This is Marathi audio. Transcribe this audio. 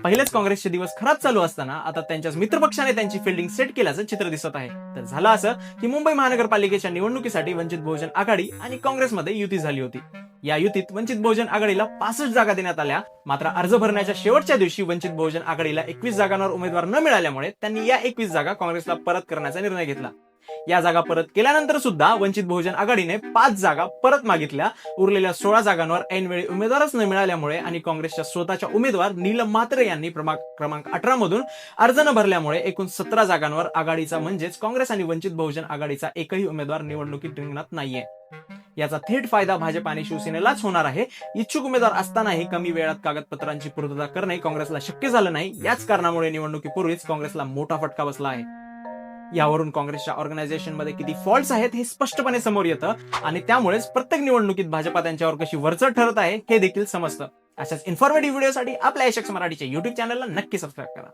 पहिलेच काँग्रेसचे दिवस खराब चालू असताना आता त्यांच्याच मित्रपक्षाने त्यांची फिल्डिंग सेट केल्याचं चित्र दिसत आहे. तर झालं असं की मुंबई महानगरपालिकेच्या निवडणुकीसाठी वंचित बहुजन आघाडी आणि काँग्रेसमध्ये युती झाली होती. या युतीत वंचित बहुजन आघाडीला 65 जागा देण्यात आल्या. मात्र अर्ज भरण्याच्या शेवटच्या दिवशी वंचित बहुजन आघाडीला 21 जागांवर उमेदवार न मिळाल्यामुळे त्यांनी या 21 जागा काँग्रेसला परत करण्याचा निर्णय घेतला. या जागा परत केल्यानंतर सुद्धा वंचित बहुजन आघाडीने 5 जागा परत मागितल्या. उरलेल्या 16 जागांवर ऐनवेळी उमेदवारच न मिळाल्यामुळे आणि काँग्रेसच्या स्वतःच्या उमेदवार नीलम म्हात्रे यांनी क्रमांक 18 मधून अर्ज न भरल्यामुळे एकूण 17 जागांवर आघाडीचा म्हणजेच काँग्रेस आणि वंचित बहुजन आघाडीचा एकही उमेदवार निवडणुकीत रिंगणात नाहीये. याचा थेट फायदा भाजप आणि शिवसेनेलाच होणार आहे. इच्छुक उमेदवार असतानाही कमी वेळात कागदपत्रांची पूर्तता करणे काँग्रेसला शक्य झालं नाही. याच कारणामुळे निवडणुकीपूर्वीच काँग्रेसला मोठा फटका बसला आहे. यावरून काँग्रेसच्या ऑर्गनायझेशनमध्ये किती फॉल्ट्स आहेत हे स्पष्टपणे समोर येतं आणि त्यामुळेच प्रत्येक निवडणुकीत भाजपा त्यांच्यावर कशी वरचढ ठरत आहे हे देखील समजतं. अशाच इन्फॉर्मेटिव्ह व्हिडिओसाठी आपल्या यशक्स मराठीच्या युट्यूब चॅनलला नक्की सबस्क्राईब करा.